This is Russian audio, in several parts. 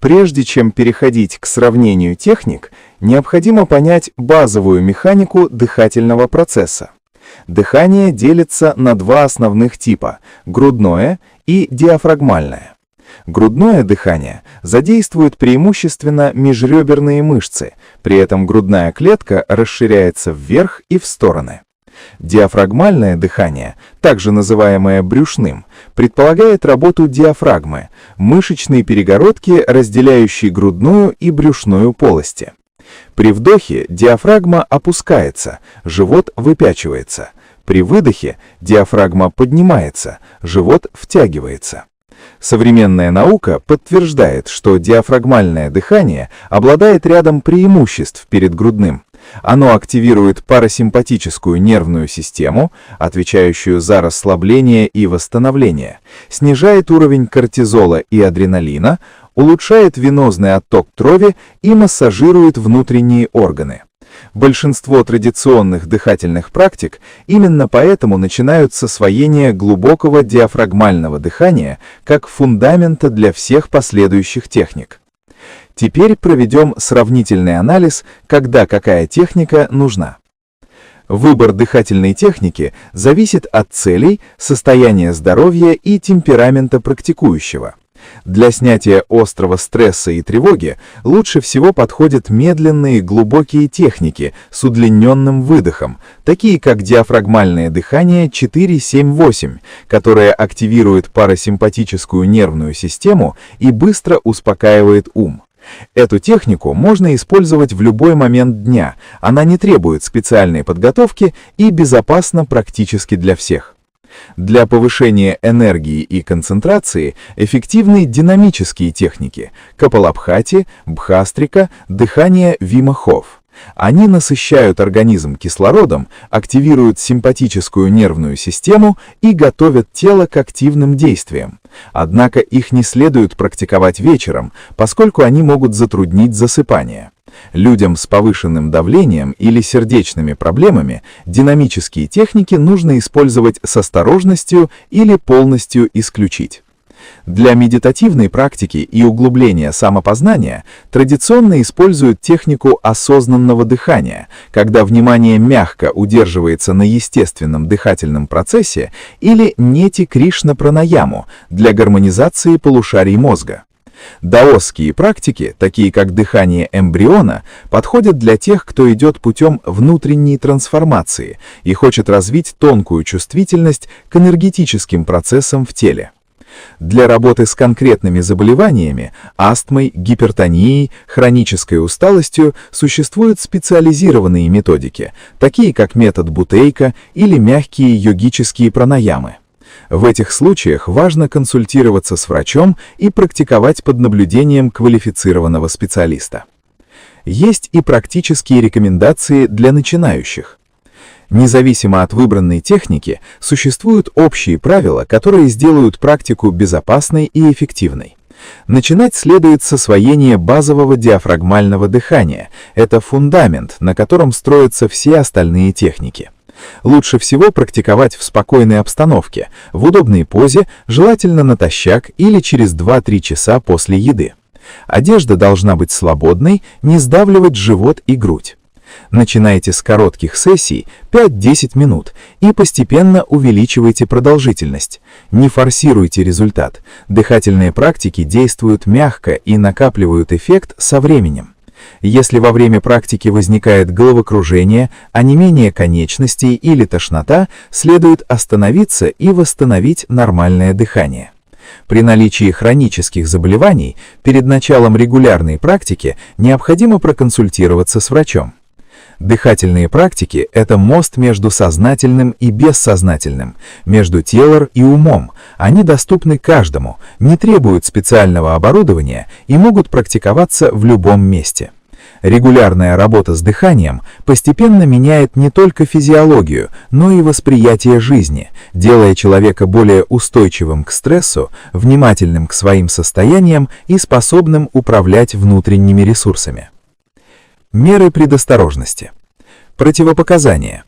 Прежде чем переходить к сравнению техник, необходимо понять базовую механику дыхательного процесса. Дыхание делится на два основных типа – грудное и диафрагмальное. Грудное дыхание задействует преимущественно межреберные мышцы, при этом грудная клетка расширяется вверх и в стороны. Диафрагмальное дыхание, также называемое брюшным, предполагает работу диафрагмы, мышечной перегородки, разделяющей грудную и брюшную полости. При вдохе диафрагма опускается, живот выпячивается. При выдохе диафрагма поднимается, живот втягивается. Современная наука подтверждает, что диафрагмальное дыхание обладает рядом преимуществ перед грудным. Оно активирует парасимпатическую нервную систему, отвечающую за расслабление и восстановление, снижает уровень кортизола и адреналина, улучшает венозный отток крови и массажирует внутренние органы. Большинство традиционных дыхательных практик именно поэтому начинают с освоения глубокого диафрагмального дыхания как фундамента для всех последующих техник. Теперь проведем сравнительный анализ, когда какая техника нужна. Выбор дыхательной техники зависит от целей, состояния здоровья и темперамента практикующего. Для снятия острого стресса и тревоги лучше всего подходят медленные глубокие техники с удлиненным выдохом, такие как диафрагмальное дыхание 4-7-8, которое активирует парасимпатическую нервную систему и быстро успокаивает ум. Эту технику можно использовать в любой момент дня, она не требует специальной подготовки и безопасна практически для всех. Для повышения энергии и концентрации эффективны динамические техники – капалабхати, бхастрика, дыхание Вима-Хоф. Они насыщают организм кислородом, активируют симпатическую нервную систему и готовят тело к активным действиям. Однако их не следует практиковать вечером, поскольку они могут затруднить засыпание. Людям с повышенным давлением или сердечными проблемами динамические техники нужно использовать с осторожностью или полностью исключить. Для медитативной практики и углубления самопознания традиционно используют технику осознанного дыхания, когда внимание мягко удерживается на естественном дыхательном процессе, или нети-кришна-пранаяму для гармонизации полушарий мозга. Даосские практики, такие как дыхание эмбриона, подходят для тех, кто идет путем внутренней трансформации и хочет развить тонкую чувствительность к энергетическим процессам в теле. Для работы с конкретными заболеваниями, астмой, гипертонией, хронической усталостью существуют специализированные методики, такие как метод Бутейка или мягкие йогические пранаямы. В этих случаях важно консультироваться с врачом и практиковать под наблюдением квалифицированного специалиста. Есть и практические рекомендации для начинающих. Независимо от выбранной техники, существуют общие правила, которые сделают практику безопасной и эффективной. Начинать следует с освоения базового диафрагмального дыхания. Это фундамент, на котором строятся все остальные техники. Лучше всего практиковать в спокойной обстановке, в удобной позе, желательно натощак или через 2-3 часа после еды. Одежда должна быть свободной, не сдавливать живот и грудь. Начинайте с коротких сессий 5-10 минут и постепенно увеличивайте продолжительность. Не форсируйте результат. Дыхательные практики действуют мягко и накапливают эффект со временем. Если во время практики возникает головокружение, онемение конечностей или тошнота, следует остановиться и восстановить нормальное дыхание. При наличии хронических заболеваний перед началом регулярной практики необходимо проконсультироваться с врачом. Дыхательные практики — это мост между сознательным и бессознательным, между телом и умом. Они доступны каждому, не требуют специального оборудования и могут практиковаться в любом месте. Регулярная работа с дыханием постепенно меняет не только физиологию, но и восприятие жизни, делая человека более устойчивым к стрессу, внимательным к своим состояниям и способным управлять внутренними ресурсами. Меры предосторожности. Противопоказания.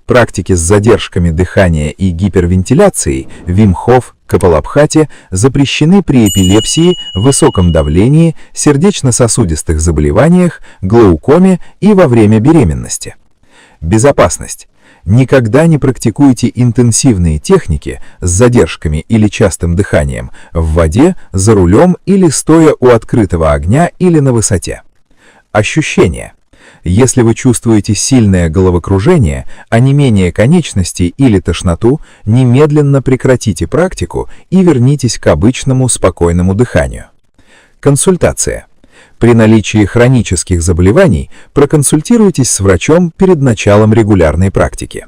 Практики с задержками дыхания и гипервентиляцией Вим Хоф, Капалабхати запрещены при эпилепсии, высоком давлении, сердечно-сосудистых заболеваниях, глаукоме и во время беременности. Безопасность. Никогда не практикуйте интенсивные техники с задержками или частым дыханием в воде, за рулем или стоя у открытого огня или на высоте. Ощущения. Если вы чувствуете сильное головокружение, онемение конечностей или тошноту, немедленно прекратите практику и вернитесь к обычному спокойному дыханию. Консультация. При наличии хронических заболеваний проконсультируйтесь с врачом перед началом регулярной практики.